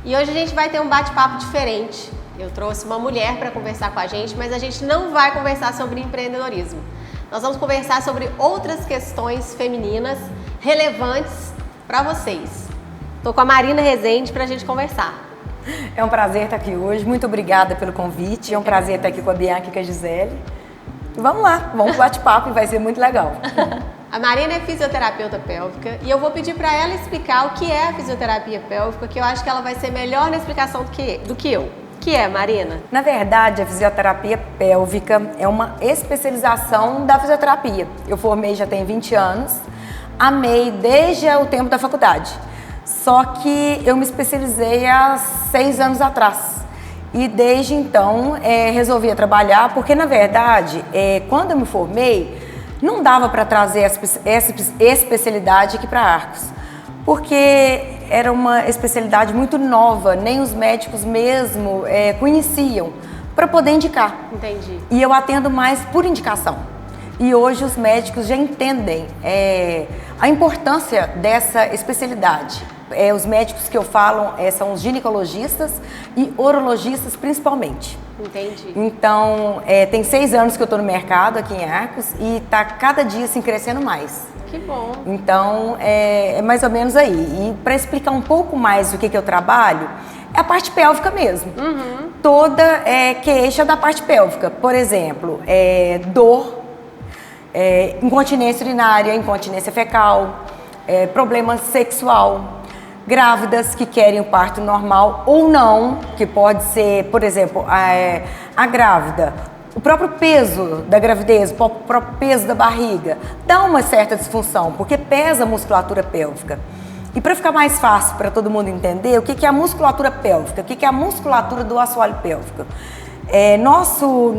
E hoje a gente vai ter um bate-papo diferente. Eu trouxe uma mulher para conversar com a gente, mas a gente não vai conversar sobre empreendedorismo. Nós vamos conversar sobre outras questões femininas relevantes para vocês. Estou com a Marina Rezende para a gente conversar. É um prazer estar aqui hoje. Muito obrigada pelo convite. É um prazer estar aqui com a Bianca e com a Gisele. E vamos lá, vamos pro bate-papo e vai ser muito legal. A Marina é fisioterapeuta pélvica e eu vou pedir para ela explicar o que é a fisioterapia pélvica, que eu acho que ela vai ser melhor na explicação do que eu. O que é, Marina? Na verdade, a fisioterapia pélvica é uma especialização da fisioterapia. Eu formei já tem 20 anos, amei desde o tempo da faculdade. Só que eu me especializei há 6 anos atrás. E desde então resolvi trabalhar, porque na verdade, quando eu me formei, não dava para trazer essa especialidade aqui para Arcos, porque era uma especialidade muito nova, nem os médicos mesmo conheciam para poder indicar. Entendi. E eu atendo mais por indicação. E hoje os médicos já entendem a importância dessa especialidade. Os médicos que eu falo são os ginecologistas e urologistas principalmente. Entendi. Então, tem 6 anos que eu estou no mercado aqui em Arcos e está cada dia assim crescendo mais. Que bom. Então, é mais ou menos aí. E para explicar um pouco mais o que eu trabalho, é a parte pélvica mesmo. Uhum. Toda queixa da parte pélvica. Por exemplo, dor, incontinência urinária, incontinência fecal, problema sexual. Grávidas que querem o parto normal ou não, que pode ser, por exemplo, a grávida, o próprio peso da gravidez, o próprio peso da barriga, dá uma certa disfunção, porque pesa a musculatura pélvica. E para ficar mais fácil para todo mundo entender, o que é a musculatura pélvica? O que é a musculatura do assoalho pélvico?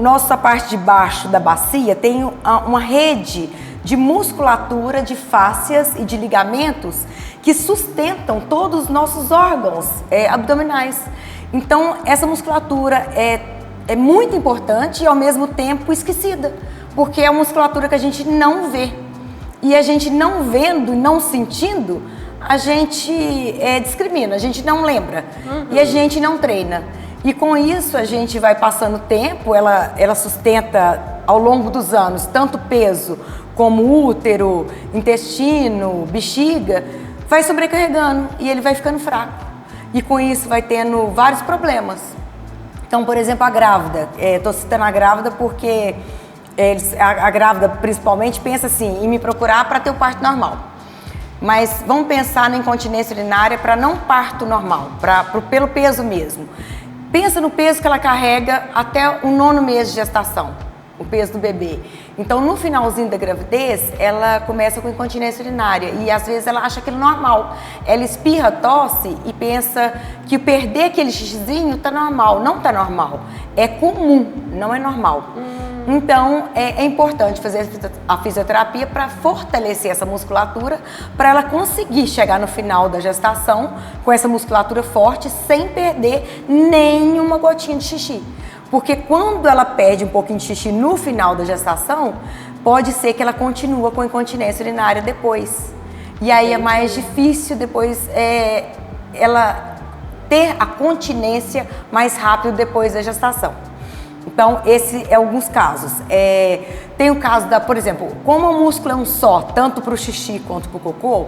Nossa parte de baixo da bacia tem uma rede de musculatura, de fáscias e de ligamentos que sustentam todos os nossos órgãos abdominais. Então, essa musculatura é muito importante e, ao mesmo tempo, esquecida, porque é a musculatura que a gente não vê. E a gente não vendo e não sentindo, a gente discrimina, a gente não lembra. Uhum. E a gente não treina. E com isso, a gente vai passando tempo, ela sustenta ao longo dos anos tanto peso como útero, intestino, bexiga, vai sobrecarregando e ele vai ficando fraco. E com isso vai tendo vários problemas. Então, por exemplo, a grávida. Estou citando a grávida porque a grávida principalmente pensa assim, em me procurar para ter o parto normal. Mas vamos pensar na incontinência urinária para não parto normal, pelo peso mesmo. Pensa no peso que ela carrega até o 9º mês de gestação, o peso do bebê. Então, no finalzinho da gravidez, ela começa com incontinência urinária e às vezes ela acha aquilo normal. Ela espirra, tosse e pensa que perder aquele xixizinho tá normal. Não tá normal. É comum, não é normal. Então, é importante fazer a fisioterapia para fortalecer essa musculatura, para ela conseguir chegar no final da gestação com essa musculatura forte, sem perder nenhuma gotinha de xixi. Porque quando ela perde um pouquinho de xixi no final da gestação, pode ser que ela continue com incontinência urinária depois. E aí é mais difícil depois ela ter a continência mais rápido depois da gestação. Então, esse é alguns casos. Tem o caso por exemplo, como o músculo é um só, tanto para o xixi quanto para o cocô,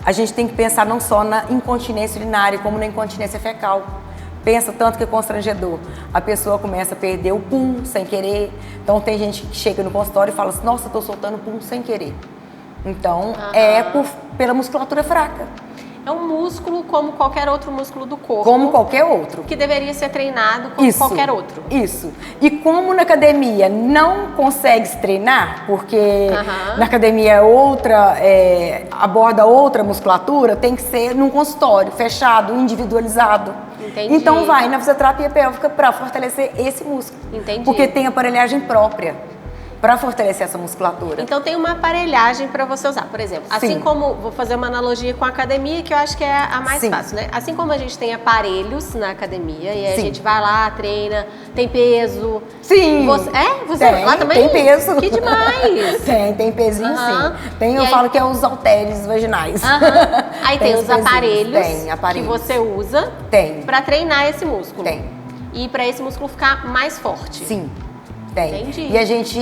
a gente tem que pensar não só na incontinência urinária, como na incontinência fecal. Pensa tanto que é constrangedor. A pessoa começa a perder o pum sem querer. Então, tem gente que chega no consultório e fala assim, nossa, estou soltando pum sem querer. Então, pela musculatura fraca. É um músculo como qualquer outro músculo do corpo. Como qualquer outro. Que deveria ser treinado como qualquer outro. Isso. E como na academia não consegue se treinar, porque na academia aborda outra musculatura, tem que ser num consultório fechado, individualizado. Entendi. Então vai na fisioterapia pélvica para fortalecer esse músculo. Entendi. Porque tem aparelhagem própria. para fortalecer essa musculatura. Então tem uma aparelhagem para você usar, por exemplo. Assim Sim. como, vou fazer uma analogia com a academia, que eu acho que é a mais Sim. fácil, né? Assim como a gente tem aparelhos na academia, e aí a Sim. gente vai lá, treina, tem peso. Sim. Você tem, lá também? tem peso. Que demais! Tem pezinho Aham. sim. Tem, eu E aí- falo que é os halteres vaginais. Aham. Aí tem os pezinhos. aparelhos, Tem aparelhos. que você usa Tem. para treinar esse músculo. Tem. E para esse músculo ficar mais forte. Sim, tem. Entendi. E a gente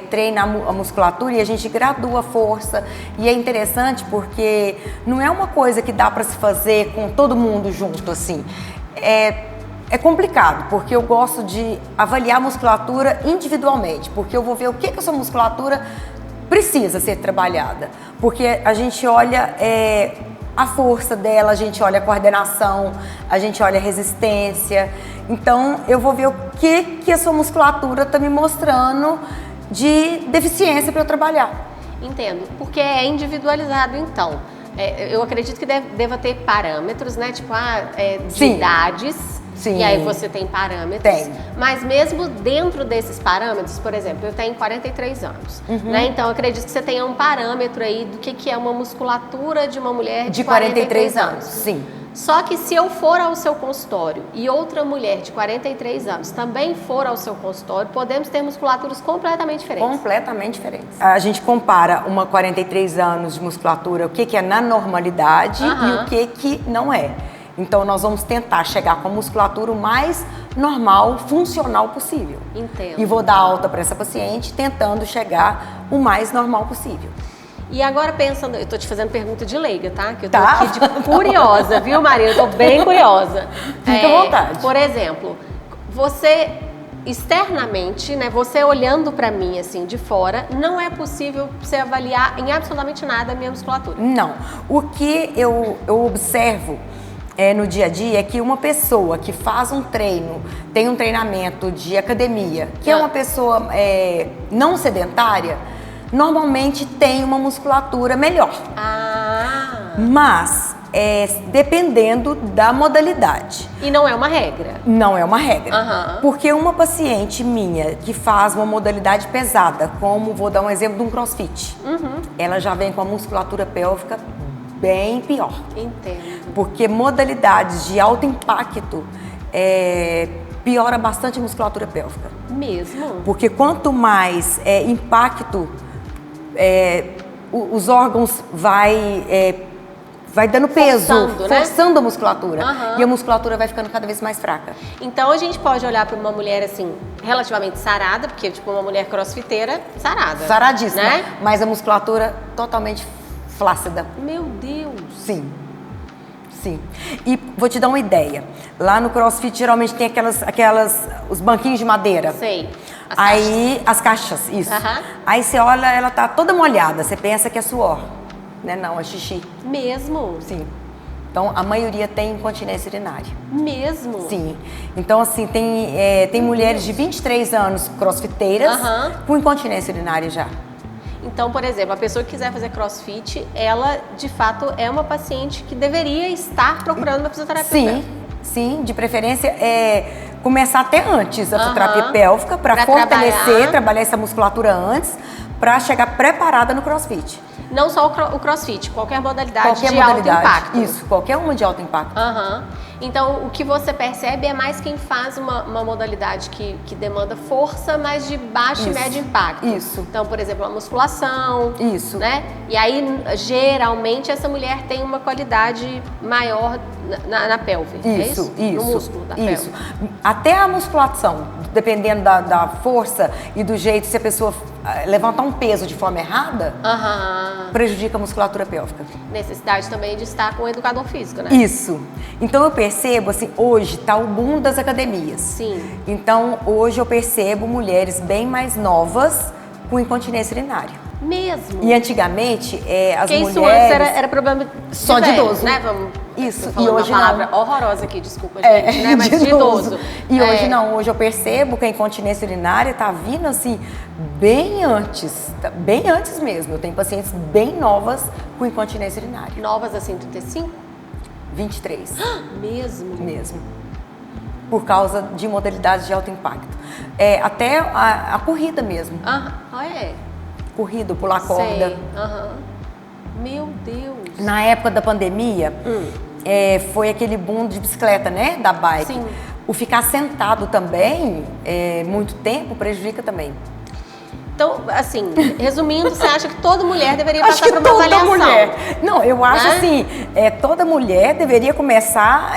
treina a musculatura e a gente gradua a força. E é interessante porque não é uma coisa que dá para se fazer com todo mundo junto, assim. É complicado, porque eu gosto de avaliar a musculatura individualmente, porque eu vou ver o que essa musculatura precisa ser trabalhada. Porque a gente olha a força dela, a gente olha a coordenação, a gente olha a resistência. Então, eu vou ver o que a sua musculatura está me mostrando de deficiência para eu trabalhar. Entendo, porque é individualizado então. Eu acredito que deva ter parâmetros, né? Tipo, de Sim. idades. Sim. E aí você tem parâmetros. Tem. Mas mesmo dentro desses parâmetros, por exemplo, eu tenho 43 anos. Né? Então, eu acredito que você tenha um parâmetro aí do que é uma musculatura de uma mulher de 43 anos. Sim. Só que se eu for ao seu consultório e outra mulher de 43 anos também for ao seu consultório, podemos ter musculaturas completamente diferentes. Completamente diferentes. A gente compara uma 43 anos de musculatura, o que é na normalidade Aham. e o que não é. Então, nós vamos tentar chegar com a musculatura o mais normal, funcional possível. Entendo. E vou dar alta para essa paciente, tentando chegar o mais normal possível. E agora pensando, eu tô te fazendo pergunta de leiga, tá? Que eu tô Tá. aqui de curiosa, viu, Maria? Eu tô bem curiosa. Fica à vontade. Por exemplo, você externamente, né, você olhando pra mim assim de fora, não é possível você avaliar em absolutamente nada a minha musculatura. Não. O que eu observo no dia a dia é que uma pessoa que faz um treino, tem um treinamento de academia, que é uma pessoa não sedentária, normalmente tem uma musculatura melhor. Mas dependendo da modalidade. E não é uma regra. Não é uma regra. Aham. Porque uma paciente minha que faz uma modalidade pesada, como vou dar um exemplo de um crossfit, ela já vem com a musculatura pélvica bem pior. Entendo. Porque modalidades de alto impacto piora bastante a musculatura pélvica. Mesmo? Porque quanto mais impacto, os órgãos vai dando peso, Forçando, né? forçando a musculatura. Aham. E a musculatura vai ficando cada vez mais fraca. Então a gente pode olhar para uma mulher assim, relativamente sarada, porque tipo uma mulher crossfiteira, sarada. Saradíssima, Né? mas a musculatura totalmente flácida. Meu Deus. Sim. Sim. E vou te dar uma ideia. Lá no CrossFit geralmente tem os banquinhos de madeira. Sei. As Aí as caixas, isso. Aham. Aí você olha, ela tá toda molhada, você pensa que é suor, né? Não, é xixi. Mesmo? Sim. Então a maioria tem incontinência urinária. Mesmo? Sim. Então assim, tem mulheres de 23 anos crossfiteiras Aham. com incontinência urinária já. Então, por exemplo, a pessoa que quiser fazer crossfit, ela de fato é uma paciente que deveria estar procurando uma fisioterapia. Sim, sim, de preferência começar até antes a Aham. fisioterapia pélvica para Pra fortalecer, trabalhar essa musculatura antes, para chegar preparada no CrossFit. Não só o crossfit, qualquer modalidade Qualquer de modalidade. alto impacto. Isso, qualquer uma de alto impacto. Aham. Então, o que você percebe é mais quem faz uma modalidade que demanda força, mas de baixo e Isso. médio impacto. Isso. Então, por exemplo, a musculação. Isso. Né? E aí, geralmente, essa mulher tem uma qualidade maior na pelve. É Isso, isso. No músculo da isso. pelve. Até a musculação, dependendo da força e do jeito, se a pessoa levantar um peso de forma errada, Aham. prejudica a musculatura pélvica. Necessidade também de estar com o educador físico, né? Isso. Então eu percebo, assim, hoje tá o boom das academias. Sim. Então hoje eu percebo mulheres bem mais novas com incontinência urinária. Mesmo. E antigamente, as Porque mulheres... isso antes era problema Só de velho, idoso. né? Vamos, Isso, tô falando e hoje uma palavra não. horrorosa aqui, desculpa, gente, né? Mas de idoso. E hoje não, hoje eu percebo que a incontinência urinária tá vindo assim, bem antes mesmo. Eu tenho pacientes bem novas com incontinência urinária. Novas assim, 35? 23, Mesmo. mesmo. por causa de modalidades de alto impacto. Até a corrida mesmo. Corrida, pular corda. Sei. Meu Deus. Na época da pandemia, foi aquele boom de bicicleta, né? Da bike. Sim. O ficar sentado também, muito tempo, prejudica também. Então, assim, resumindo, você acha que toda mulher deveria Acho passar que por uma toda avaliação? mulher. Não, eu acho assim, toda mulher deveria começar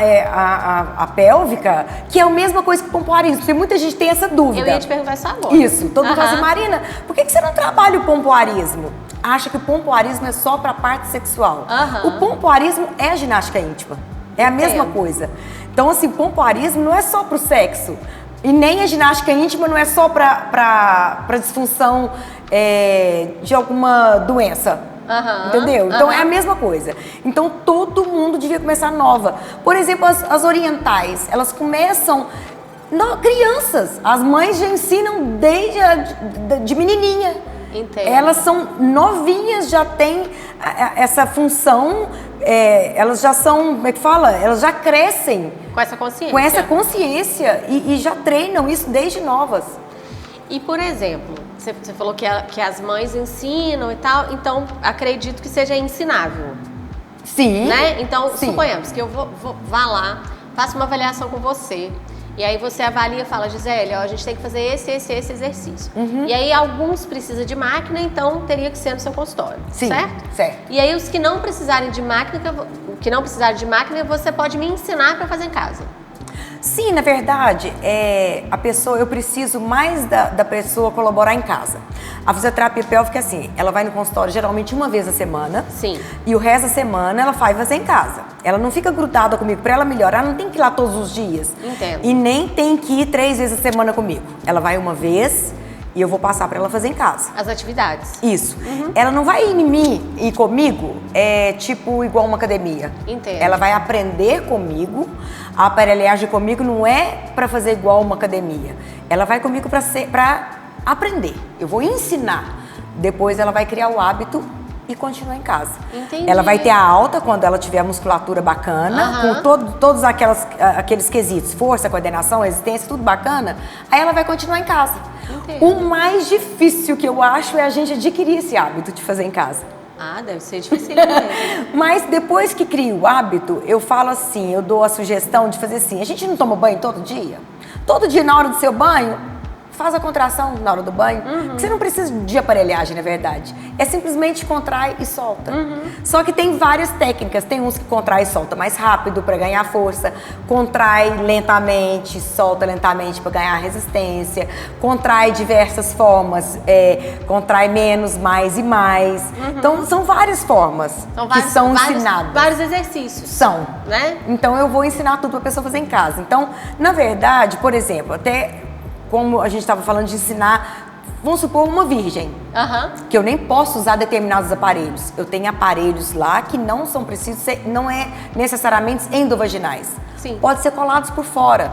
a pélvica, que é a mesma coisa que o pompoarismo, porque muita gente tem essa dúvida. Eu ia te perguntar isso agora. Isso, todo mundo fala assim, Marina, por que você não trabalha o pompoarismo? Acha que o pompoarismo é só para a parte sexual. O pompoarismo é a ginástica íntima, é a mesma coisa. Então, assim, pompoarismo não é só para o sexo. E nem a ginástica íntima não é só para disfunção de alguma doença, entendeu? Então é a mesma coisa. Então todo mundo devia começar nova. Por exemplo, as orientais, elas começam, crianças, as mães já ensinam desde de menininha. Entendo. Elas são novinhas, já têm essa função, elas já são, como é que fala? Elas já crescem com essa consciência. Com essa consciência e já treinam isso desde novas. E, por exemplo, você falou que as mães ensinam e tal, então acredito que seja ensinável. Sim. Né? Então, sim. Suponhamos que eu vá lá, faço uma avaliação com você. E aí você avalia e fala, Gisele, a gente tem que fazer esse exercício. E aí alguns precisam de máquina, então teria que ser no seu consultório, sim, certo? E aí os que não precisarem de máquina, você pode me ensinar para fazer em casa. Sim, na verdade, eu preciso mais da pessoa colaborar em casa. A fisioterapia pélvica é assim, ela vai no consultório geralmente uma vez a semana. Sim. E o resto da semana ela vai fazer em casa. Ela não fica grudada comigo. Para ela melhorar, ela não tem que ir lá todos os dias. Entendo. E nem tem que ir 3 vezes a semana comigo. Ela vai uma vez e eu vou passar para ela fazer em casa. As atividades. Isso. Ela não vai ir em mim e comigo, tipo igual uma academia. Entendo. Ela vai aprender comigo. A aparelhagem comigo não é para fazer igual uma academia. Ela vai comigo para aprender. Eu vou ensinar. Depois ela vai criar o hábito e continuar em casa. Entendi. Ela vai ter a alta quando ela tiver a musculatura bacana, com todos aqueles quesitos, força, coordenação, resistência, tudo bacana. Aí ela vai continuar em casa. Entendi. O mais difícil que eu acho é a gente adquirir esse hábito de fazer em casa. Deve ser difícil mesmo. Mas depois que cria o hábito, eu falo assim, eu dou a sugestão de fazer assim, a gente não toma banho todo dia? Todo dia na hora do seu banho, faz a contração na hora do banho. Porque você não precisa de aparelhagem, na verdade. É simplesmente contrai e solta. Só que tem várias técnicas. Tem uns que contrai e solta mais rápido para ganhar força. Contrai lentamente, solta lentamente para ganhar resistência. Contrai diversas formas. Contrai menos, mais e mais. Então, são várias formas que são ensinadas. Vários exercícios. São. Né? Então, eu vou ensinar tudo para a pessoa fazer em casa. Então, na verdade, por exemplo, até... Como a gente estava falando de ensinar, vamos supor, uma virgem, que eu nem posso usar determinados aparelhos. Eu tenho aparelhos lá que não são precisos, não é necessariamente endovaginais. Sim. Pode ser colados por fora,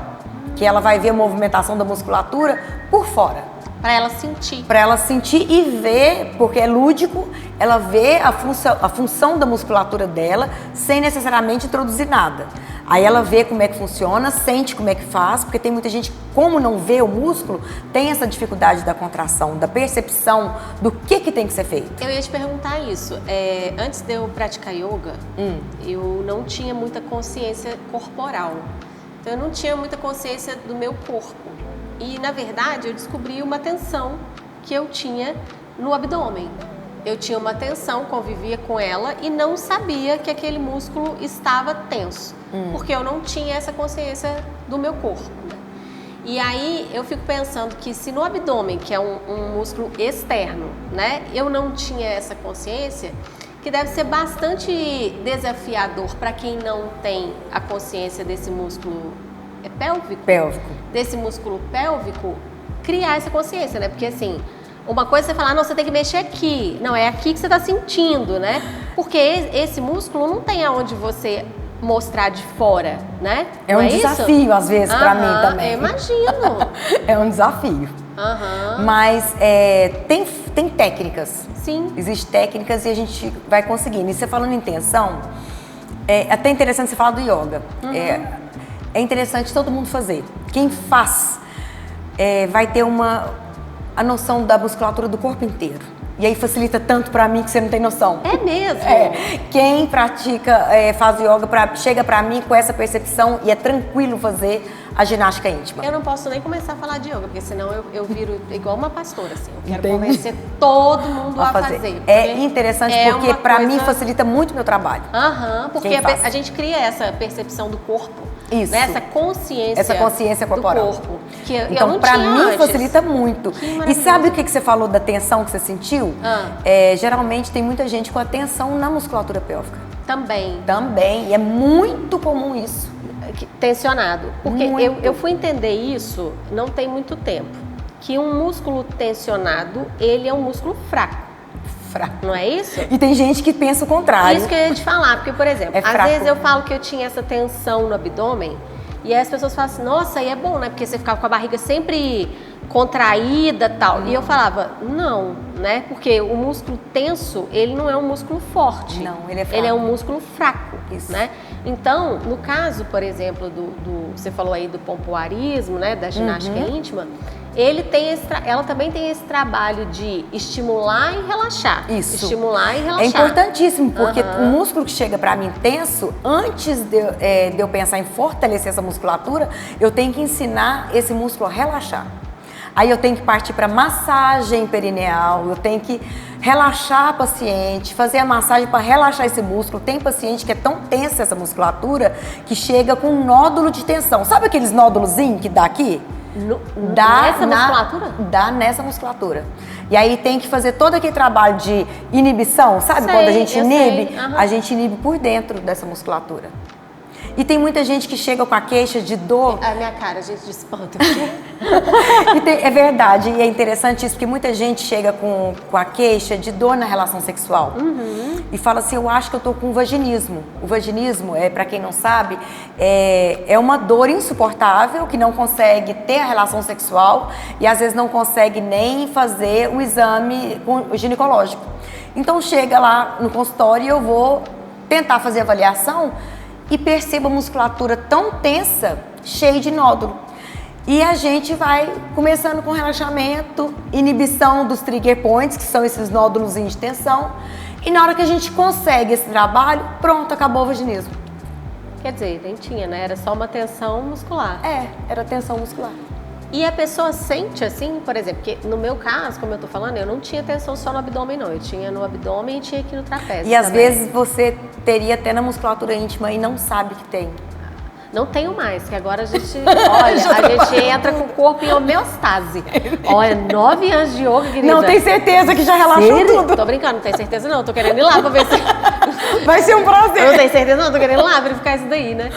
que ela vai ver a movimentação da musculatura por fora. Para ela sentir. Para ela sentir e ver, porque é lúdico, ela vê a função da musculatura dela sem necessariamente introduzir nada. Aí ela vê como é que funciona, sente como é que faz, porque tem muita gente, como não vê o músculo, tem essa dificuldade da contração, da percepção do que tem que ser feito. Eu ia te perguntar isso. Antes de eu praticar yoga, eu não tinha muita consciência corporal. Então eu não tinha muita consciência do meu corpo. E, na verdade, eu descobri uma tensão que eu tinha no abdômen. Eu tinha uma tensão, convivia com ela e não sabia que aquele músculo estava tenso, porque eu não tinha essa consciência do meu corpo. Né? E aí eu fico pensando que se no abdômen, que é um músculo externo, né, eu não tinha essa consciência, que deve ser bastante desafiador para quem não tem a consciência desse músculo pélvico. Desse músculo pélvico, criar essa consciência, né? Porque assim, uma coisa é você falar, não, você tem que mexer aqui. Não, é aqui que você está sentindo, né? Porque esse músculo não tem aonde você mostrar de fora, né? É um desafio, às vezes, para mim também. Eu imagino. É um desafio. Mas tem técnicas. Sim. Existem técnicas e a gente vai conseguindo. E você falando em tensão, é até interessante você falar do yoga. é interessante todo mundo fazer. Quem faz vai ter a noção da musculatura do corpo inteiro. E aí facilita tanto pra mim que você não tem noção. É mesmo? Quem pratica, faz yoga, chega pra mim com essa percepção e é tranquilo fazer a ginástica íntima. Eu não posso nem começar a falar de yoga, porque senão eu viro igual uma pastora, assim. Eu quero Entendi. Convencer todo mundo a fazer. É interessante porque pra mim facilita muito o meu trabalho. Porque a gente cria essa percepção do corpo. Isso. Né? Essa consciência corporal. Do corpo. Que então, eu não pra tinha mim, antes. facilita muito. E sabe o que você falou da tensão que você sentiu? Geralmente tem muita gente com a tensão na musculatura pélvica. Também. E é muito comum isso. Tensionado. Porque eu fui entender isso não tem muito tempo. Que um músculo tensionado, ele é um músculo fraco. Não é isso? E tem gente que pensa o contrário. Isso que eu ia te falar, porque, por exemplo, às vezes eu falo que eu tinha essa tensão no abdômen e aí as pessoas falam assim, nossa, aí é bom, né? Porque você ficava com a barriga sempre contraída e tal. E eu falava, não, né? Porque o músculo tenso, ele não é um músculo forte. Não, ele é fraco. Ele é um músculo fraco, isso. Né? Então, no caso, por exemplo, você falou aí do pompoarismo, né? Da ginástica íntima, ela também tem esse trabalho de estimular e relaxar. Isso. Estimular e relaxar. É importantíssimo, porque o músculo que chega pra mim tenso, antes de eu pensar em fortalecer essa musculatura, eu tenho que ensinar esse músculo a relaxar. Aí eu tenho que partir para massagem perineal, eu tenho que relaxar a paciente, fazer a massagem para relaxar esse músculo. Tem paciente que é tão tensa essa musculatura que chega com um nódulo de tensão. Sabe aqueles nódulozinhos que dá aqui? Nessa musculatura? Dá nessa musculatura. E aí tem que fazer todo aquele trabalho de inibição, sabe? Quando a gente inibe, a gente inibe por dentro dessa musculatura. E tem muita gente que chega com a queixa de dor. A minha cara, gente, de espanto. É verdade, e é interessante isso, porque muita gente chega com a queixa de dor na relação sexual. E fala assim, eu acho que eu tô com vaginismo. O vaginismo, pra quem não sabe, é uma dor insuportável que não consegue ter a relação sexual e às vezes não consegue nem fazer o exame ginecológico. Então chega lá no consultório e eu vou tentar fazer a avaliação e percebo a musculatura tão tensa, cheia de nódulo. E a gente vai começando com relaxamento, inibição dos trigger points, que são esses nódulos de tensão. E na hora que a gente consegue esse trabalho, pronto, acabou o vaginismo. Quer dizer, nem tinha, né? Era só uma tensão muscular. Era tensão muscular. E a pessoa sente assim, por exemplo, que no meu caso, como eu tô falando, eu não tinha tensão só no abdômen, não. Eu tinha no abdômen e tinha aqui no trapézio. E às vezes você teria até na musculatura íntima e não sabe que tem. Não tenho mais, que agora a gente, olha, a gente entra com o corpo em homeostase. Olha, 9 anos de yoga, querida. Não, tem certeza que já relaxou tudo. Tô brincando, não tenho certeza não, tô querendo ir lá pra ver se... Vai ser um prazer. Não tenho certeza não, tô querendo ir lá verificar isso daí, né?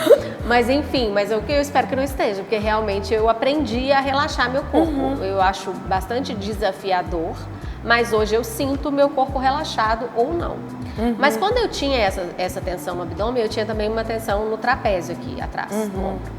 Mas enfim, eu espero que não esteja, porque realmente eu aprendi a relaxar meu corpo. Eu acho bastante desafiador, mas hoje eu sinto o meu corpo relaxado ou não. Mas quando eu tinha essa tensão no abdômen, eu tinha também uma tensão no trapézio aqui atrás, no ombro.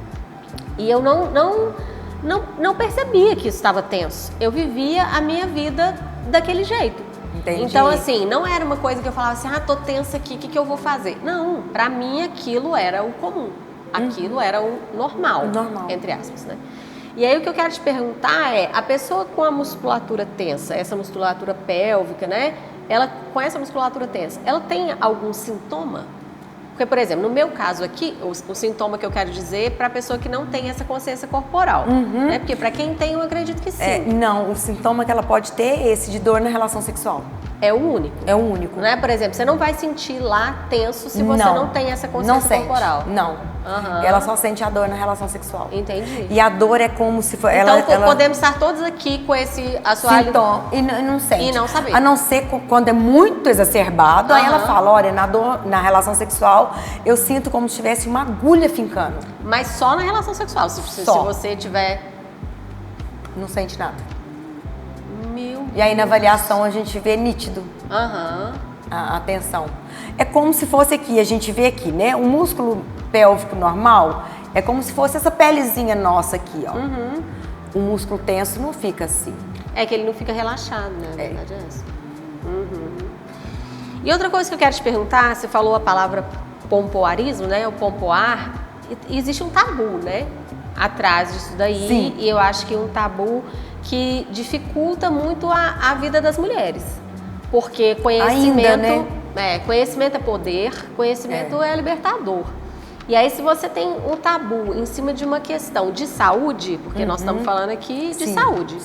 E eu não percebia que isso estava tenso. Eu vivia a minha vida daquele jeito. Entendi. Então, assim, não era uma coisa que eu falava assim, tô tensa aqui, o que eu vou fazer? Não, pra mim aquilo era o comum. Aquilo era o normal, entre aspas, né? E aí o que eu quero te perguntar é, a pessoa com a musculatura tensa, essa musculatura pélvica, né? Ela, com essa musculatura tensa, ela tem algum sintoma? Porque, por exemplo, no meu caso aqui, o sintoma que eu quero dizer é para a pessoa que não tem essa consciência corporal. Né? Porque para quem tem, eu acredito que sim. Não, o sintoma que ela pode ter é esse de dor na relação sexual. É o único. É o único. Né? Por exemplo, você não vai sentir lá tenso se você não tem essa consciência corporal. Não. Ela só sente a dor na relação sexual. Entendi. E a dor é como se fosse... Então, podemos estar todos aqui com esse assoalho... Sintoma. E não sente. E não saber. A não ser quando é muito exacerbado, aí ela fala, olha, na relação sexual, eu sinto como se tivesse uma agulha fincando. Mas só na relação sexual. Se você tiver... Não sente nada. Meu E aí na avaliação a gente vê nítido a tensão. É como se fosse aqui, a gente vê aqui, né? O músculo pélvico normal é como se fosse essa pelezinha nossa aqui, ó. O músculo tenso não fica assim. É que ele não fica relaxado, né? Na verdade é essa. E outra coisa que eu quero te perguntar, você falou a palavra pompoarismo, né? O pompoar. existe um tabu, né? Atrás disso daí. Sim. E eu acho que é um tabu que dificulta muito a vida das mulheres. Porque conhecimento, Ainda, né? Conhecimento é poder, conhecimento é libertador. E aí, se você tem um tabu em cima de uma questão de saúde, porque nós estamos falando aqui de saúde,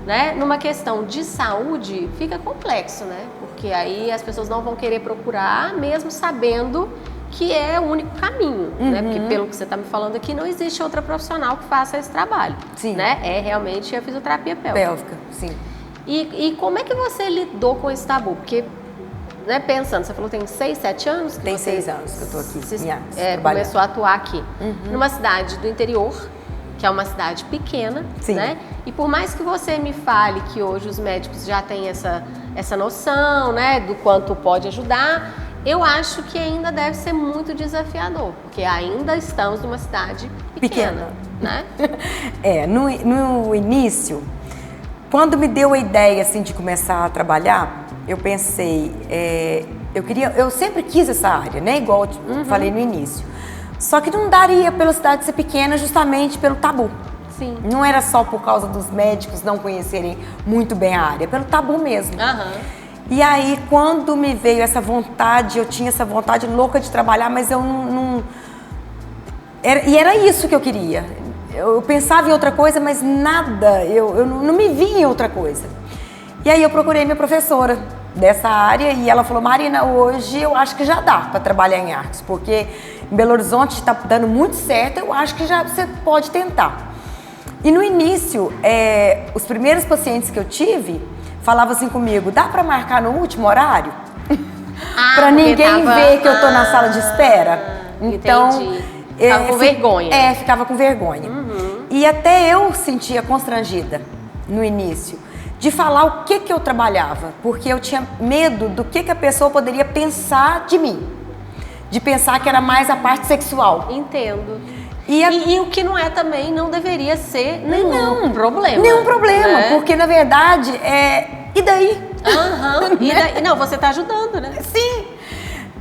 né? Numa questão de saúde, fica complexo, né? Porque aí as pessoas não vão querer procurar, mesmo sabendo que é o único caminho, né? Porque pelo que você está me falando aqui, não existe outra profissional que faça esse trabalho, né? É realmente a fisioterapia pélvica. Sim. E como é que você lidou com esse tabu? Porque, né, pensando, você falou que tem 6, 7 anos? Que tem você 6 anos que eu estou aqui. Começou a atuar aqui. Numa cidade do interior, que é uma cidade pequena, né? E por mais que você me fale que hoje os médicos já têm essa noção, né, do quanto pode ajudar, eu acho que ainda deve ser muito desafiador, porque ainda estamos numa cidade pequena. Né? No início, quando me deu a ideia assim de começar a trabalhar, eu pensei, eu sempre quis essa área, né? Igual eu falei no início. Só que não daria pela cidade ser pequena justamente pelo tabu. Sim. Não era só por causa dos médicos não conhecerem muito bem a área, pelo tabu mesmo. E aí, quando me veio essa vontade, eu tinha essa vontade louca de trabalhar, mas eu não... E era isso que eu queria. Eu pensava em outra coisa, mas nada, eu não me via em outra coisa. E aí eu procurei minha professora dessa área e ela falou, Marina, hoje eu acho que já dá para trabalhar em artes, porque em Belo Horizonte está dando muito certo, eu acho que já você pode tentar. E no início, os primeiros pacientes que eu tive falavam assim comigo, dá para marcar no último horário? Para ninguém ver que eu tô na sala de espera. Então, ficava com vergonha. Ficava com vergonha. E até eu sentia constrangida no início de falar o que eu trabalhava, porque eu tinha medo do que a pessoa poderia pensar de mim. De pensar que era mais a parte sexual. Entendo. E o que não é também, não deveria ser nenhum problema. Nenhum problema, né? Porque na verdade, e daí? E daí? Não, você tá ajudando, né? Sim.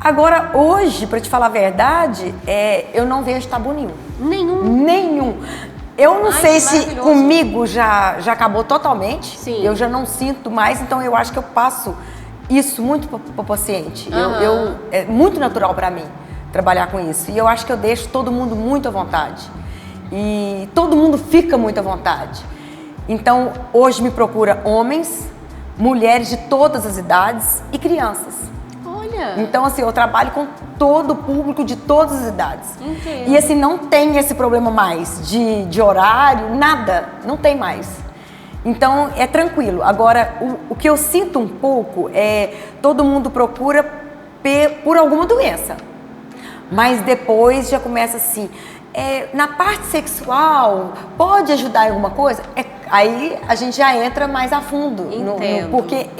Agora, hoje, pra te falar a verdade, eu não vejo tabu nenhum. Nenhum. Eu não sei se comigo já acabou totalmente. Sim. Eu já não sinto mais, então eu acho que eu passo isso muito pro paciente. É muito natural pra mim trabalhar com isso. E eu acho que eu deixo todo mundo muito à vontade. E todo mundo fica muito à vontade. Então, hoje me procura homens, mulheres de todas as idades e crianças. Olha! Então, assim, eu trabalho com todo o público de todas as idades. Entendo. E, assim, não tem esse problema mais de horário, nada. Não tem mais. Então, é tranquilo. Agora, o que eu sinto um pouco todo mundo procura por alguma doença. Mas depois já começa assim, na parte sexual, pode ajudar em alguma coisa? Aí a gente já entra mais a fundo. Porque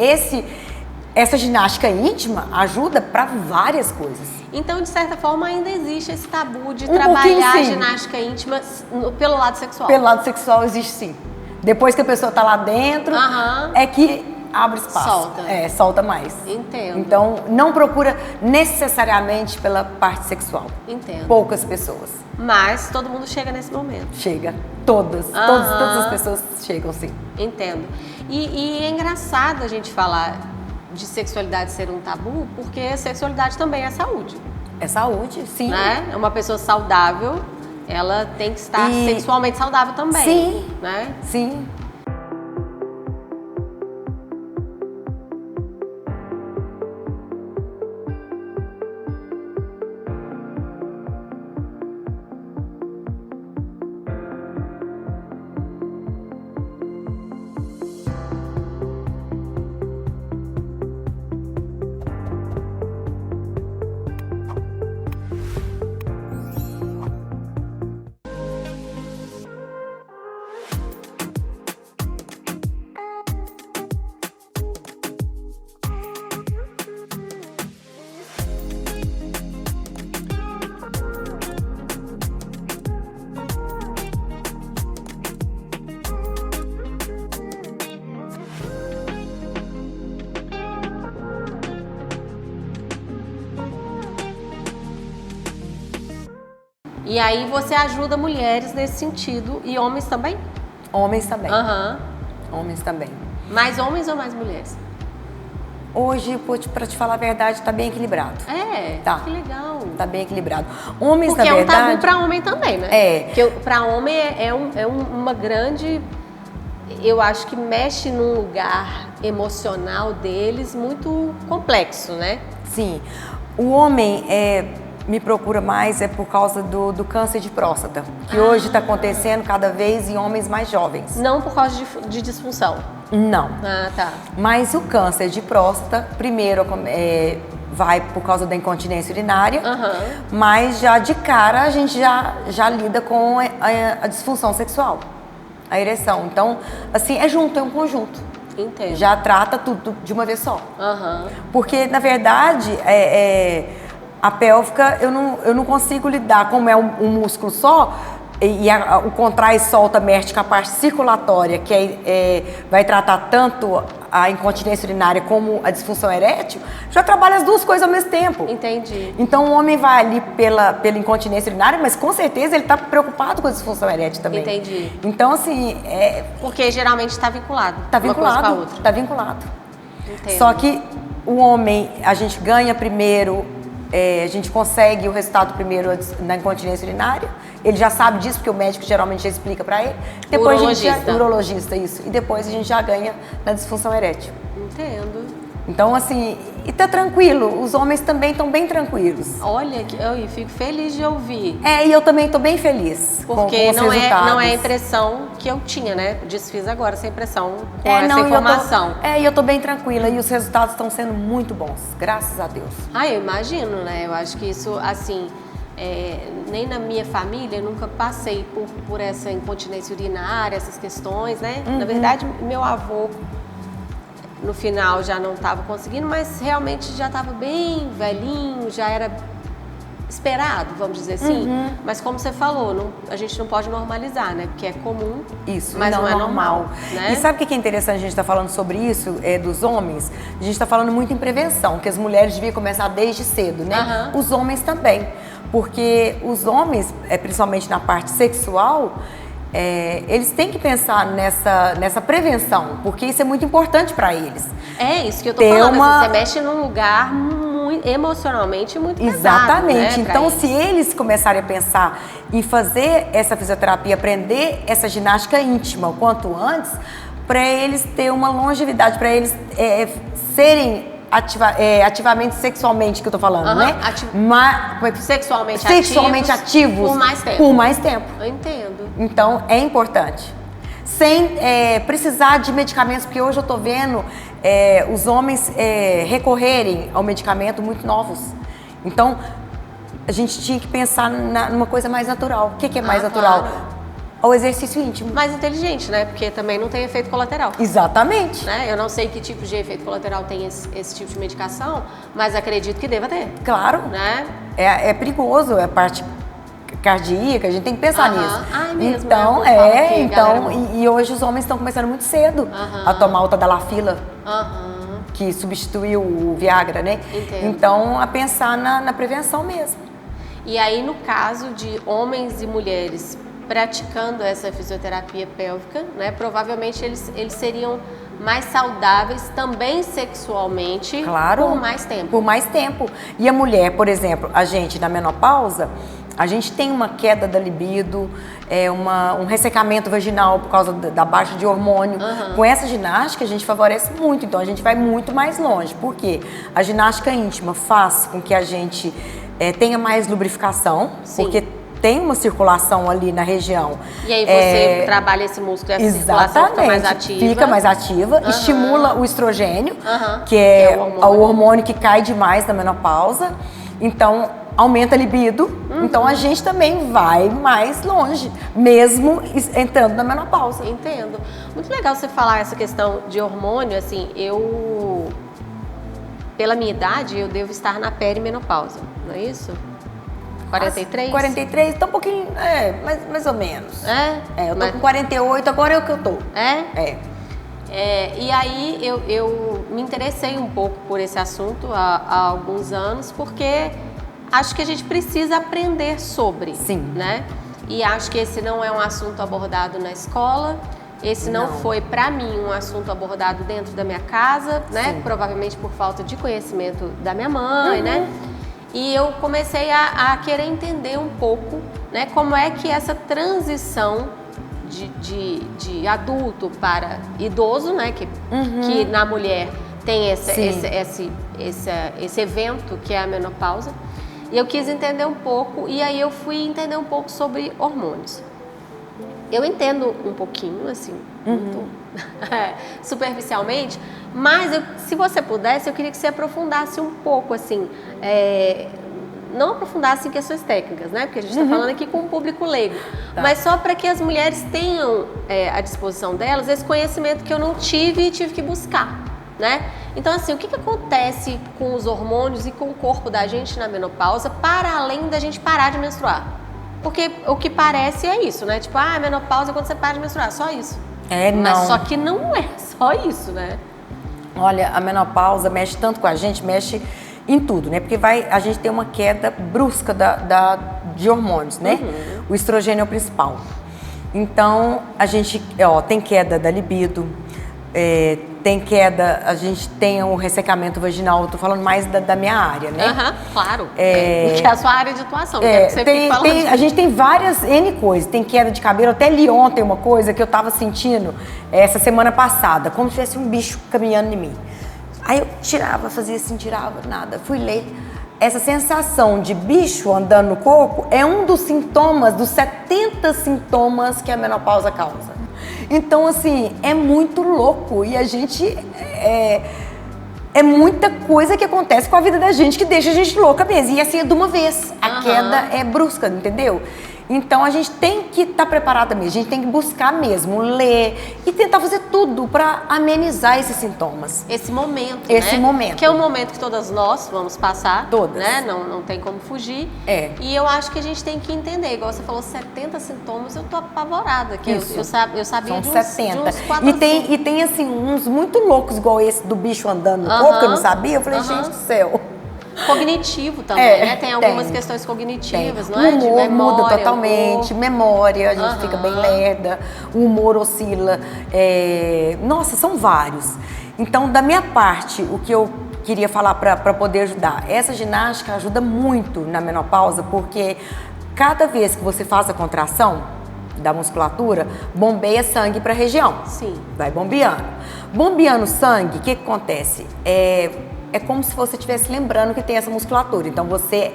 essa ginástica íntima ajuda para várias coisas. Então, de certa forma, ainda existe esse tabu de trabalhar a ginástica íntima pelo lado sexual. Pelo lado sexual existe sim. Depois que a pessoa tá lá dentro, é que abre espaço. Solta mais. Entendo. Então, não procura necessariamente pela parte sexual. Entendo. Poucas pessoas. Mas todo mundo chega nesse momento. Chega. Todas as pessoas chegam, sim. Entendo. E é engraçado a gente falar de sexualidade ser um tabu, porque sexualidade também é saúde. É saúde, sim. Né? É uma pessoa saudável, ela tem que estar sexualmente saudável também. Sim. Né? Sim. E aí você ajuda mulheres nesse sentido e homens também? Homens também. Aham. Homens também. Mais homens ou mais mulheres? Hoje, pra te falar a verdade, tá bem equilibrado. É, Tá. que legal. Tá bem equilibrado. Homens, Porque na é um tabu verdade... pra homem também, né? É. Porque pra homem uma grande... Eu acho que mexe num lugar emocional deles muito complexo, né? Sim. O homem me procura mais por causa do câncer de próstata, que hoje está acontecendo cada vez em homens mais jovens. Não por causa de disfunção. Não. Ah, tá. Mas o câncer de próstata, primeiro vai por causa da incontinência urinária, mas já de cara a gente já lida com a disfunção sexual, a ereção. Então, assim, é junto, é um conjunto. Entendo. Já trata tudo de uma vez só. Aham. Porque, na verdade, a pélvica, eu não consigo lidar, como é um músculo só, o contrai e solta mexe com a parte circulatória, que vai tratar tanto a incontinência urinária como a disfunção erétil, já trabalha as duas coisas ao mesmo tempo. Entendi. Então o homem vai ali pela incontinência urinária, mas com certeza ele está preocupado com a disfunção erétil também. Entendi. Então, assim... Porque geralmente está vinculado. Tá uma coisa com a vinculado, outra. tá vinculado. Entendo. Só que o homem, a gente ganha primeiro, a gente consegue o resultado primeiro na incontinência urinária. Ele já sabe disso, porque o médico geralmente já explica pra ele. Depois urologista, isso. E depois a gente já ganha na disfunção erétil. Entendo. Então, assim, e tá tranquilo. Os homens também estão bem tranquilos. Olha, eu fico feliz de ouvir. E eu também tô bem feliz Porque com os resultados. não é a impressão que eu tinha, né? Desfiz agora essa impressão com essa informação. E eu tô bem tranquila. E os resultados estão sendo muito bons, graças a Deus. Eu imagino, né? Eu acho que isso, assim, nem na minha família nunca passei por essa incontinência urinária, essas questões, né? Na verdade, meu avô, no final, já não estava conseguindo, mas realmente já estava bem velhinho, já era esperado, vamos dizer assim. Mas como você falou, a gente não pode normalizar, né? Porque é comum, isso, mas não é normal. Né? E sabe o que é interessante a gente estar falando sobre isso, dos homens? A gente está falando muito em prevenção, que as mulheres deviam começar desde cedo, né? Os homens também. Porque os homens, principalmente na parte sexual, eles têm que pensar nessa prevenção, porque isso é muito importante para eles. É isso que eu tô falando, assim, você mexe num lugar emocionalmente muito pesado. Exatamente. Né, então, se eles começarem a pensar em fazer essa fisioterapia, aprender essa ginástica íntima o quanto antes, para eles ter uma longevidade, para eles serem ativamente, sexualmente, que eu tô falando, né? Sexualmente ativos. Por mais tempo. Por mais tempo. Eu entendo. Então, é importante. Sem precisar de medicamentos, porque hoje eu tô vendo os homens recorrerem ao medicamento muito novos. Então, a gente tinha que pensar numa coisa mais natural. O que é mais natural? Claro. Ao exercício íntimo. Mais inteligente, né? Porque também não tem efeito colateral. Exatamente. Né? Eu não sei que tipo de efeito colateral tem esse tipo de medicação, mas acredito que deva ter. Claro. Né? É perigoso, é parte cardíaca, a gente tem que pensar nisso. É mesmo, então, e hoje os homens estão começando muito cedo a tomar o tadalafila, que substituiu o Viagra, né? Entendo. Então, a pensar na prevenção mesmo. E aí, no caso de homens e mulheres praticando essa fisioterapia pélvica, né, provavelmente eles seriam mais saudáveis também sexualmente, claro, por mais tempo. Por mais tempo. E a mulher, por exemplo, a gente na menopausa, a gente tem uma queda da libido, um ressecamento vaginal por causa da baixa de hormônio. Com essa ginástica a gente favorece muito, então a gente vai muito mais longe. Por quê? A ginástica íntima faz com que a gente tenha mais lubrificação, porque tem uma circulação ali na região. E aí você trabalha esse músculo e essa circulação fica mais ativa. Fica mais ativa, estimula o estrogênio, que é o hormônio que cai demais na menopausa. Então, aumenta a libido. Então, a gente também vai mais longe, mesmo entrando na menopausa. Entendo. Muito legal você falar essa questão de hormônio. Assim, pela minha idade, eu devo estar na perimenopausa, não é isso? 43? 43, tá um pouquinho, mais ou menos. Eu tô com 48, agora é o que eu tô. E aí eu me interessei um pouco por esse assunto há alguns anos, porque acho que a gente precisa aprender sobre, Sim. né? E acho que esse não é um assunto abordado na escola. Esse não foi, para mim, um assunto abordado dentro da minha casa, né? Sim. Provavelmente por falta de conhecimento da minha mãe, né? E eu comecei a querer entender um pouco, né? Como é que essa transição de adulto para idoso, né? Que na mulher tem esse evento que é a menopausa. E eu quis entender um pouco, e aí eu fui entender um pouco sobre hormônios. Eu entendo um pouquinho, assim, muito superficialmente, mas se você pudesse, eu queria que você aprofundasse um pouco, assim, não aprofundasse em questões técnicas, né? Porque a gente está falando aqui com um público leigo, mas só para que as mulheres tenham à disposição delas esse conhecimento que eu não tive e tive que buscar, né? Então, assim, o que acontece com os hormônios e com o corpo da gente na menopausa, para além da gente parar de menstruar? Porque o que parece é isso, né? Tipo, a menopausa é quando você para de menstruar, só isso. Não. Mas só que não é só isso, né? Olha, a menopausa mexe tanto com a gente, mexe em tudo, né? Porque a gente tem uma queda brusca de hormônios, né? O estrogênio é o principal. Então, a gente tem queda da libido, tem queda, a gente tem o ressecamento vaginal, eu tô falando mais da minha área, né? Claro, que é a sua área de atuação, quero que você fique falando. A gente tem várias N coisas, tem queda de cabelo, até li ontem uma coisa que eu tava sentindo essa semana passada, como se tivesse um bicho caminhando em mim. Aí eu tirava, fazia assim, tirava, nada, fui ler. Essa sensação de bicho andando no corpo é um dos sintomas, dos 70 sintomas que a menopausa causa. Então, assim, é muito louco e a gente... É muita coisa que acontece com a vida da gente que deixa a gente louca mesmo. E assim, é de uma vez. A queda é brusca, entendeu? Então, a gente tem que estar preparada mesmo. A gente tem que buscar mesmo, ler e tentar fazer tudo para amenizar esses sintomas. Esse momento, Esse momento. Que é um momento que todas nós vamos passar. Todas. Né? Não tem como fugir. E eu acho que a gente tem que entender. Igual você falou, 70 sintomas, eu tô apavorada. Que eu sabia São de uns 70. De uns 4 e tem, assim, uns muito loucos, igual esse do bicho andando no corpo, que eu não sabia. Eu falei, gente do céu. Cognitivo também, né? Tem algumas questões cognitivas, não é? O De humor memória, muda totalmente, memória, a gente fica bem lerda, o humor oscila. Nossa, são vários. Então, da minha parte, o que eu queria falar para poder ajudar, essa ginástica ajuda muito na menopausa, porque cada vez que você faz a contração da musculatura, bombeia sangue para a região. Sim. Vai bombeando. Bombeando sangue, o que acontece? É como se você estivesse lembrando que tem essa musculatura. Então, você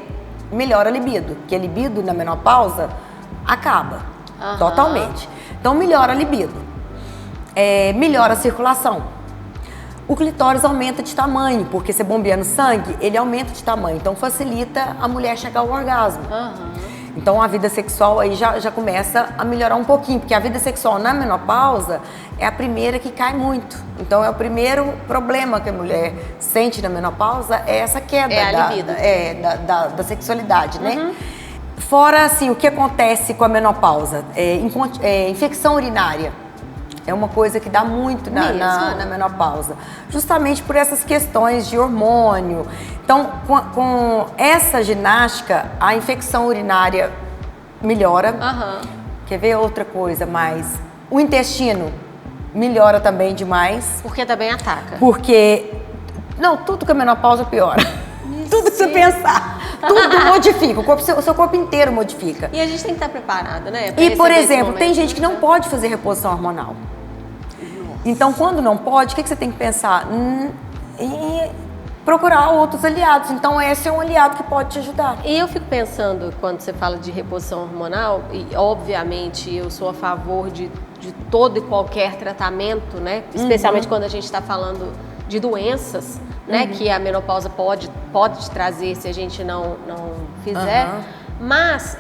melhora a libido, porque a libido na menopausa acaba totalmente. Então, melhora a libido. Melhora a circulação. O clitóris aumenta de tamanho, porque você bombeando sangue, ele aumenta de tamanho. Então, facilita a mulher chegar ao orgasmo. Então, a vida sexual aí já começa a melhorar um pouquinho, porque a vida sexual na menopausa é a primeira que cai muito. Então, é o primeiro problema que a mulher sente na menopausa, é essa queda a libido. Da sexualidade, né? Fora, assim, o que acontece com a menopausa? Infecção urinária. É uma coisa que dá muito na menopausa, justamente por essas questões de hormônio. Então, com essa ginástica, a infecção urinária melhora. Quer ver outra coisa mais? O intestino melhora também demais. Porque também ataca. Tudo com a menopausa piora. Tudo que você pensar. Tudo modifica, o seu corpo inteiro modifica. E a gente tem que estar preparada, né? E, por exemplo, tem gente que não pode fazer reposição hormonal. Então, quando não pode, o que você tem que pensar? Em procurar outros aliados. Então, esse é um aliado que pode te ajudar. E eu fico pensando, quando você fala de reposição hormonal, e obviamente eu sou a favor de todo e qualquer tratamento, né? Especialmente quando a gente está falando de doenças, né? Que a menopausa pode te trazer se a gente não fizer. Mas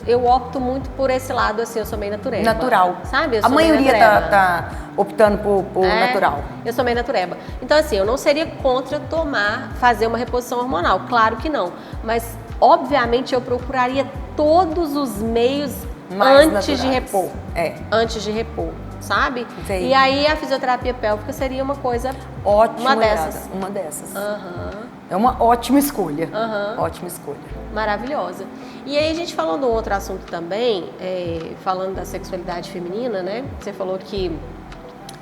eu opto muito por esse lado, assim, eu sou meio natureba. Natural. Sabe? A maioria tá optando por natural. Eu sou meio natureba. Então, assim, eu não seria contra fazer uma reposição hormonal. Claro que não. Mas, obviamente, eu procuraria todos os meios mais antes de naturais. repor. Antes de repor. sabe? Sei. E aí a fisioterapia pélvica seria uma coisa, Ótima uma dessas. Uma dessas. Aham. É uma ótima escolha. Aham. Ótima escolha. Maravilhosa. E aí a gente falou de um outro assunto também, falando da sexualidade feminina, né? Você falou que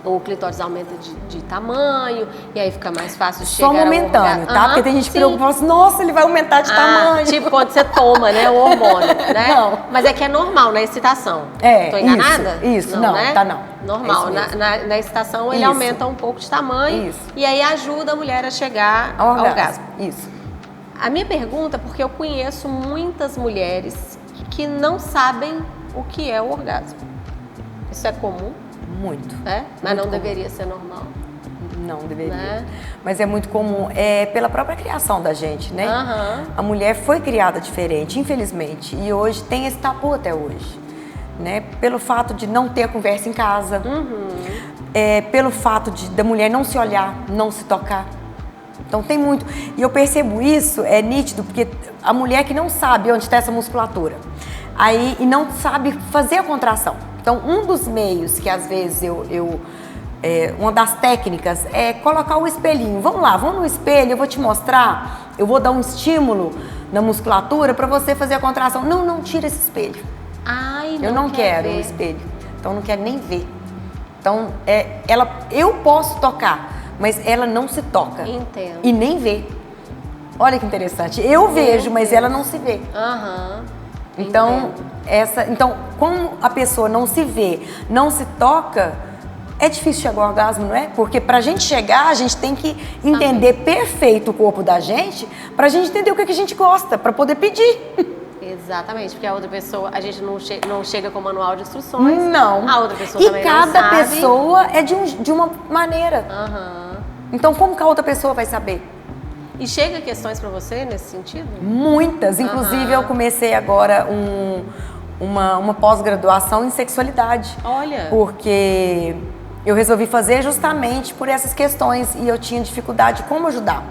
o clitóris aumenta de tamanho, e aí fica mais fácil chegar Só momentâneo, ao orgasmo. tá? Porque tem gente que sim. preocupa assim, nossa, ele vai aumentar de tamanho. Tipo quando você toma, né, o hormônio, né? Não. Mas é que é normal na excitação. É, Tô enganada? isso. Não, né? tá não. Normal. É isso mesmo. Na excitação ele Isso. aumenta um pouco de tamanho Isso. e aí ajuda a mulher a chegar ao orgasmo. Isso. A minha pergunta, porque eu conheço muitas mulheres que não sabem o que é o orgasmo. Isso é comum, Muito. né? Mas Muito não comum. deveria ser normal. Não deveria. Né? Mas é muito comum. É pela própria criação da gente, né? Aham. A mulher foi criada diferente, infelizmente. E hoje tem esse tabu até hoje. Né? Pelo fato de não ter a conversa em casa. Pelo fato da mulher não se olhar, não se tocar. Então tem muito. E eu percebo isso, é nítido, porque a mulher que não sabe onde está essa musculatura. Aí, e não sabe fazer a contração. Então, um dos meios que às vezes uma das técnicas é colocar o espelhinho. Vamos lá, vamos no espelho, eu vou te mostrar, eu vou dar um estímulo na musculatura para você fazer a contração. Não, não, tira esse espelho. Ai, Eu não quero ver. o espelho, então eu não quero nem ver. Então, eu posso tocar, mas ela não se toca. Entendo. E nem vê. Olha que interessante. Eu vejo, mas Deus. ela não se vê. Aham. Então, Entendo. então, como a pessoa não se vê, não se toca, é difícil chegar ao orgasmo, não é? Porque pra gente chegar, a gente tem que entender perfeito o corpo da gente, pra gente entender o que a gente gosta, pra poder pedir. Exatamente, porque a outra pessoa, a gente não chega com manual de instruções. Não. A outra pessoa E também não cada sabe. pessoa é de uma maneira. Aham. Então, como que a outra pessoa vai saber? E chega questões pra você nesse sentido? Muitas. Inclusive, eu comecei agora uma pós-graduação em sexualidade. Olha. Porque eu resolvi fazer justamente por essas questões e eu tinha dificuldade de como ajudar,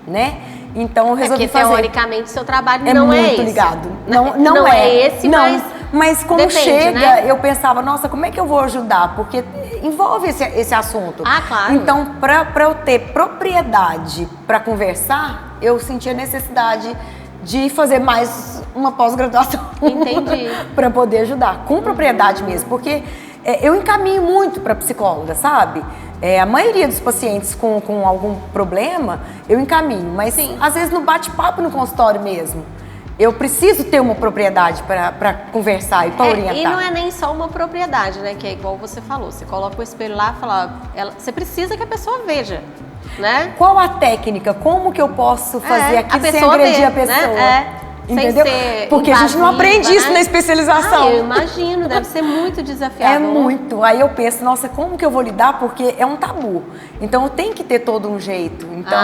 né? Então eu resolvi porque fazer. teoricamente seu trabalho É não é muito esse. ligado. Não é esse, não. Mas como depende, chega, né? eu pensava, nossa, como é que eu vou ajudar? Porque envolve esse assunto. Ah, claro. Então, para eu ter propriedade para conversar, eu sentia necessidade de fazer mais uma pós-graduação. Entendi. Para poder ajudar, com propriedade mesmo. Porque eu encaminho muito para psicóloga, sabe? A maioria dos pacientes com algum problema, eu encaminho. Mas, Sim. às vezes, no bate-papo no consultório mesmo. Eu preciso ter uma propriedade para conversar e para orientar. E não é nem só uma propriedade, né? Que é igual você falou. Você coloca o espelho lá e fala... você precisa que a pessoa veja, né? Qual a técnica? Como que eu posso fazer aquilo sem agredir a pessoa? Né? Entendeu? Sem ser porque a gente não invasiva, aprende isso né? na especialização. Eu imagino, deve ser muito desafiador. É muito. Aí eu penso, nossa, como que eu vou lidar? Porque é um tabu. Então eu tenho que ter todo um jeito. Então,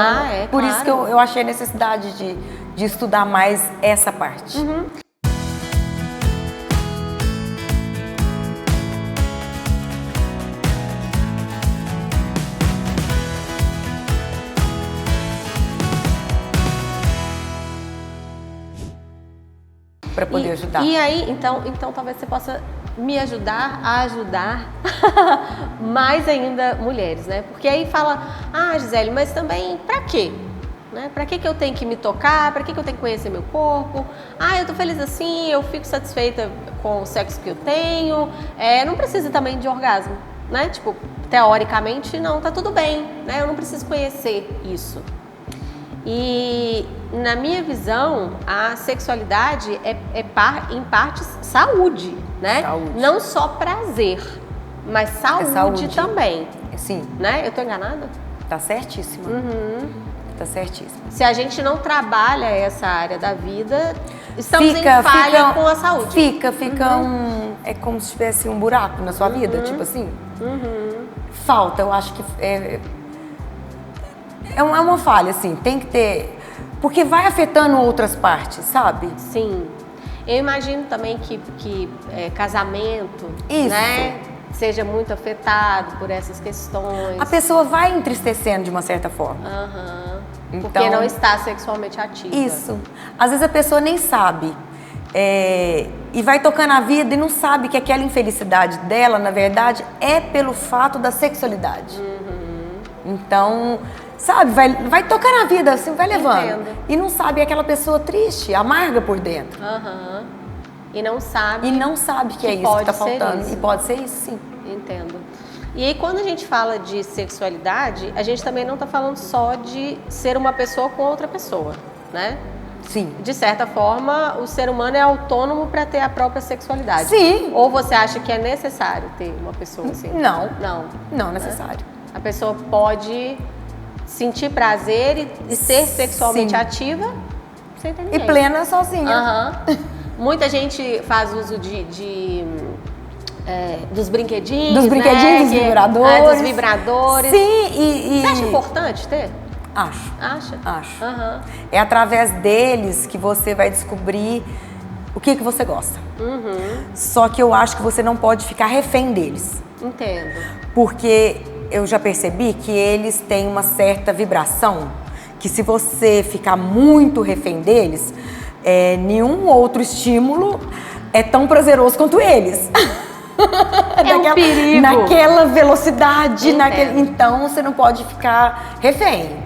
por claro. isso que eu achei a necessidade de estudar mais essa parte. Para poder ajudar. E aí, então talvez você possa me ajudar a ajudar mais ainda mulheres, né? Porque aí fala, Gisele, mas também pra quê? Né? Pra que eu tenho que me tocar? Pra que eu tenho que conhecer meu corpo? Eu tô feliz assim, eu fico satisfeita com o sexo que eu tenho, não precisa também de orgasmo, né? Tipo, teoricamente não, tá tudo bem, né? Eu não preciso conhecer isso. E na minha visão, a sexualidade em partes saúde, né? Saúde. Não só prazer, mas saúde também. Sim. Né? Eu tô enganada? Tá certíssima. Tá certíssima. Se a gente não trabalha essa área da vida, estamos em falha com a saúde. Fica é como se tivesse um buraco na sua vida, tipo assim. Falta, eu acho que é uma falha, assim, tem que ter, porque vai afetando outras partes, sabe? Sim. Eu imagino também que casamento, Isso. né, seja muito afetado por essas questões. A pessoa vai entristecendo de uma certa forma. Porque Então, não está sexualmente ativa. Isso. Às vezes a pessoa nem sabe. e vai tocando a vida e não sabe que aquela infelicidade dela, na verdade, é pelo fato da sexualidade. Então, sabe, vai tocando a vida assim, vai levando. Entendo. E não sabe aquela pessoa triste, amarga por dentro. E não sabe. E não sabe que é isso que pode está ser faltando. isso. E pode ser isso, sim. Entendo. E aí, quando a gente fala de sexualidade, a gente também não está falando só de ser uma pessoa com outra pessoa, né? Sim. De certa forma, o ser humano é autônomo para ter a própria sexualidade. Sim. Ou você acha que é necessário ter uma pessoa assim? Não. Não. Não é necessário. A pessoa pode sentir prazer e ser sexualmente Sim. ativa sem ter E ninguém. plena sozinha. Muita gente faz uso dos brinquedinhos, Dos brinquedinhos, né? dos vibradores. Dos vibradores. Sim, Você acha importante ter? Acho. Acha? Acho. Aham. É através deles que você vai descobrir o que você gosta. Só que eu acho que você não pode ficar refém deles. Entendo. Porque eu já percebi que eles têm uma certa vibração que se você ficar muito refém deles, nenhum outro estímulo é tão prazeroso quanto eles. É um perigo. Naquela velocidade, Entendo. então você não pode ficar refém.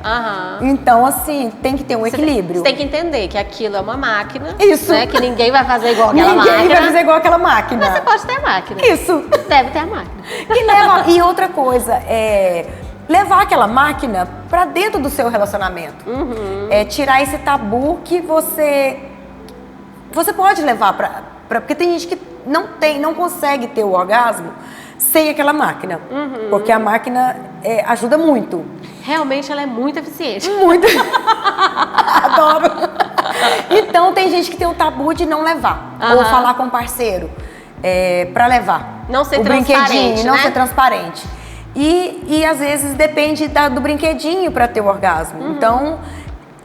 Então, assim, tem que ter um equilíbrio. Você tem que entender que aquilo é uma máquina. Isso. Né? Que ninguém vai fazer igual aquela Ninguém máquina. vai fazer igual aquela máquina. Mas você pode ter a máquina. Isso. Deve ter a máquina. E outra coisa, levar aquela máquina pra dentro do seu relacionamento. Tirar esse tabu que você pode levar porque tem gente que não consegue ter o orgasmo sem aquela máquina. Porque a máquina ajuda muito. Realmente ela é muito eficiente. Muito. Adoro. Então tem gente que tem o tabu de não levar. Ou falar com o parceiro pra levar. Não ser o transparente, brinquedinho, não né? ser transparente. E às vezes depende do brinquedinho para ter o orgasmo. Então,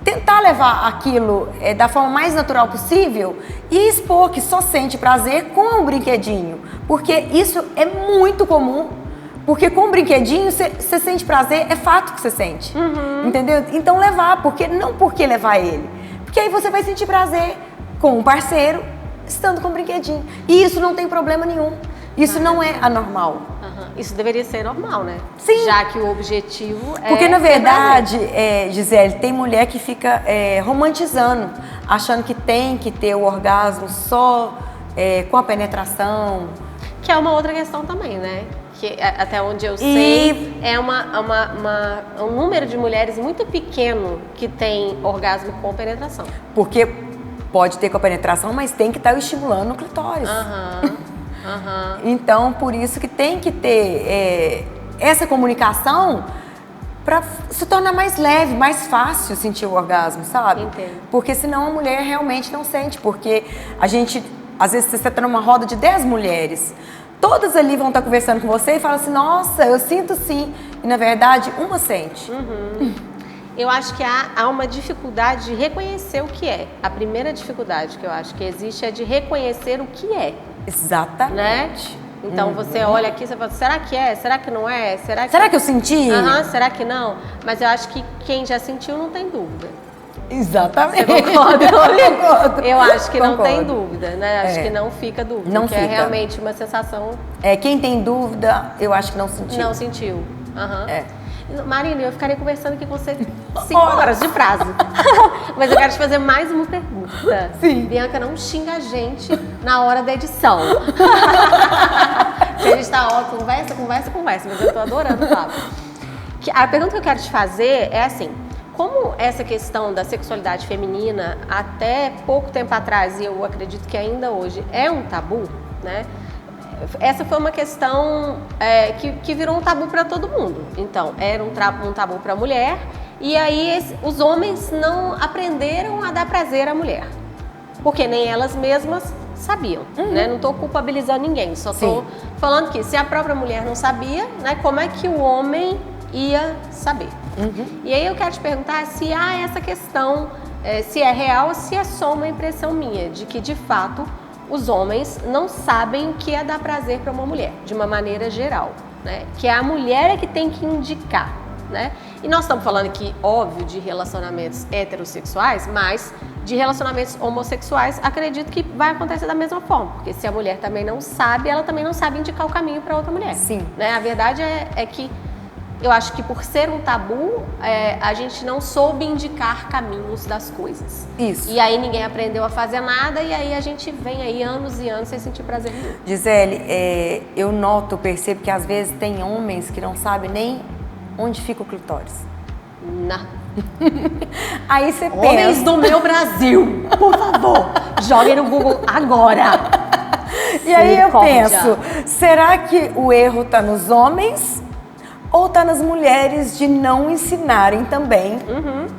tentar levar aquilo da forma mais natural possível e expor que só sente prazer com o brinquedinho. Porque isso é muito comum. Porque com o brinquedinho você sente prazer, é fato que você sente. Entendeu? Então levar, não porque levar ele. Porque aí você vai sentir prazer com o parceiro estando com o brinquedinho. E isso não tem problema nenhum. Isso não é anormal. Isso deveria ser normal, né? Sim. Já que o objetivo é... Porque, na ter verdade, Gisele, tem mulher que fica romantizando, achando que tem que ter o orgasmo só com a penetração. Que é uma outra questão também, né? Que até onde eu sei, é um número de mulheres muito pequeno que tem orgasmo com penetração. Porque pode ter com a penetração, mas tem que estar estimulando o clitóris. Então, por isso que tem que ter essa comunicação para se tornar mais leve, mais fácil sentir o orgasmo, sabe? Entendo. Porque senão a mulher realmente não sente, porque a gente, às vezes você está numa roda de 10 mulheres, todas ali vão estar conversando com você e falam assim, nossa, eu sinto sim, e na verdade uma sente. Eu acho que há uma dificuldade de reconhecer o que é. A primeira dificuldade que eu acho que existe é de reconhecer o que é. Exatamente. Né? Então você olha aqui e você fala, será que é? Será que não é? Será que eu senti? Será que não? Mas eu acho que quem já sentiu não tem dúvida. Exatamente. Você concorda? Concordo. Eu acho que não tem Concordo. dúvida, né? Acho que não fica dúvida. Não porque é fica. realmente uma sensação... Quem tem dúvida, eu acho que não sentiu. Não sentiu. É. Marina, eu ficaria conversando aqui com você 5 horas de prazo. Mas eu quero te fazer mais uma pergunta. Sim. Bianca, não xinga a gente na hora da edição. A gente tá, conversa, mas eu tô adorando o papo. A pergunta que eu quero te fazer é assim, como essa questão da sexualidade feminina, até pouco tempo atrás, e eu acredito que ainda hoje, é um tabu, né? Essa foi uma questão que virou um tabu para todo mundo. Então, era um tabu para a mulher, e aí os homens não aprenderam a dar prazer à mulher, porque nem elas mesmas sabiam, né? Não estou culpabilizando ninguém, só estou falando que se a própria mulher não sabia, né, como é que o homem ia saber? E aí eu quero te perguntar se há essa questão, se é real ou se é só uma impressão minha, de que de fato os homens não sabem o que é dar prazer para uma mulher, de uma maneira geral, né? Que a mulher é que tem que indicar, né? E nós estamos falando aqui, óbvio, de relacionamentos heterossexuais, mas de relacionamentos homossexuais, acredito que vai acontecer da mesma forma, porque se a mulher também não sabe, ela também não sabe indicar o caminho para outra mulher. Sim. Né? A verdade é que eu acho que por ser um tabu, a gente não soube indicar caminhos das coisas. Isso. E aí ninguém aprendeu a fazer nada e aí a gente vem aí anos e anos sem sentir prazer nenhum. Gisele, eu noto, percebo que às vezes tem homens que não sabem nem onde fica o clitóris. Não. Aí você Homens pensa... do meu Brasil, por favor, joguem no Google agora. E aí eu Misericórdia. penso, será que o erro está nos homens ou está nas mulheres de não ensinarem também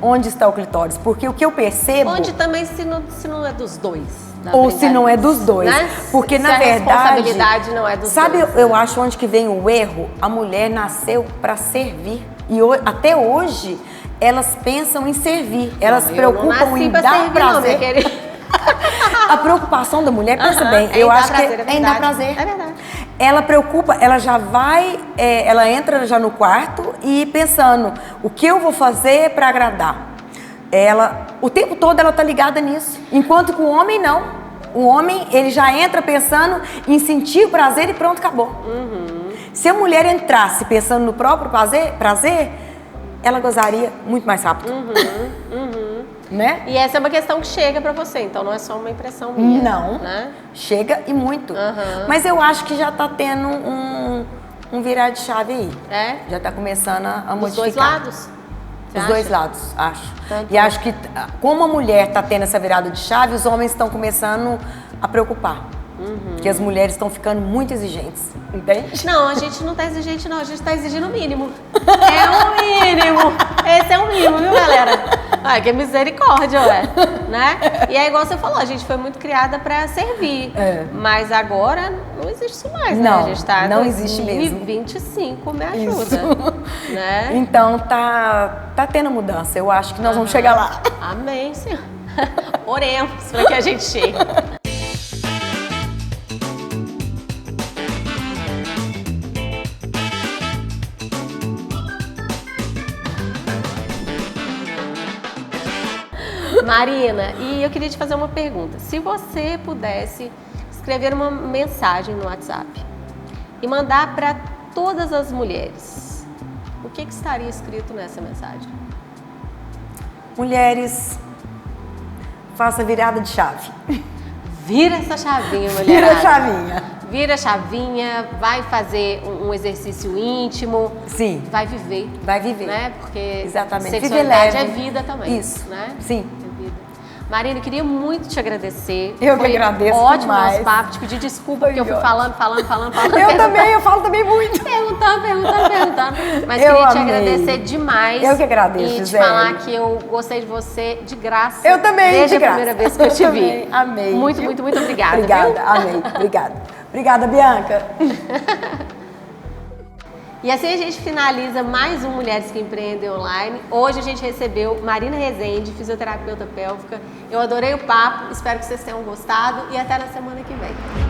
onde está o clitóris? Porque o que eu percebo... Onde também se não é dos dois. na Ou se verdade, não é dos dois. né? Porque, Se na a verdade... responsabilidade não é dos sabe, dois. eu acho onde que vem o erro? A mulher nasceu para servir. E até hoje, elas pensam em servir. Elas se preocupam em dar prazer. A preocupação da mulher, pensa bem, eu acho que é em dar prazer. É verdade. Ela preocupa, ela já vai, ela entra já no quarto e pensando, o que eu vou fazer para agradar? O tempo todo ela tá ligada nisso. Enquanto que o homem não. O homem, ele já entra pensando em sentir o prazer e pronto, acabou. Se a mulher entrasse pensando no próprio prazer, ela gozaria muito mais rápido. Né? E essa é uma questão que chega pra você, então não é só uma impressão minha. Não, Né? chega e muito. Mas eu acho que já tá tendo um virar de chave aí. É? Já tá começando a Dos modificar. dois lados? Você Os acha? dois lados, acho. Tanto E acho que, como a mulher tá tendo essa virada de chave, os homens estão começando a preocupar. Porque as mulheres estão ficando muito exigentes, entende? Não, a gente não tá exigente não, a gente tá exigindo o mínimo. É o mínimo. Esse é o mínimo, viu, galera? Ai, que misericórdia, ué. Né? E é igual você falou, a gente foi muito criada pra servir. Mas agora não existe isso mais, né? Não, A gente tá não existe mesmo. 2025, me ajuda. Isso. Né? Então tá tendo mudança. Eu acho que nós vamos chegar lá. Amém, Senhor. Oremos para que a gente chegue. Marina, e eu queria te fazer uma pergunta. Se você pudesse escrever uma mensagem no WhatsApp e mandar para todas as mulheres, o que estaria escrito nessa mensagem? Mulheres, faça virada de chave. Vira essa chavinha, mulherada. Vira a chavinha. Vira a chavinha, vai fazer um exercício íntimo. Sim. Vai viver. Vai viver. Né? Porque exatamente. sexualidade Viver é leve. vida também. Isso. Né? Sim. É vida. Marina, eu queria muito te agradecer. Eu que agradeço ótimo demais. nosso papo. Te pedir desculpa porque eu fui falando. Eu também, eu falo também muito. Perguntando. Mas Eu queria te amei. agradecer demais. Eu que agradeço, E te Gisele. falar que eu gostei de você de graça. Eu também, Desde de a graça. primeira vez que eu te vi. também, amei. Muito, viu? muito, muito obrigada. Obrigada, Viu? amei. Obrigada. Obrigada, Bianca. E assim a gente finaliza mais um Mulheres que Empreendem Online. Hoje a gente recebeu Marina Rezende, fisioterapeuta pélvica. Eu adorei o papo, espero que vocês tenham gostado e até na semana que vem.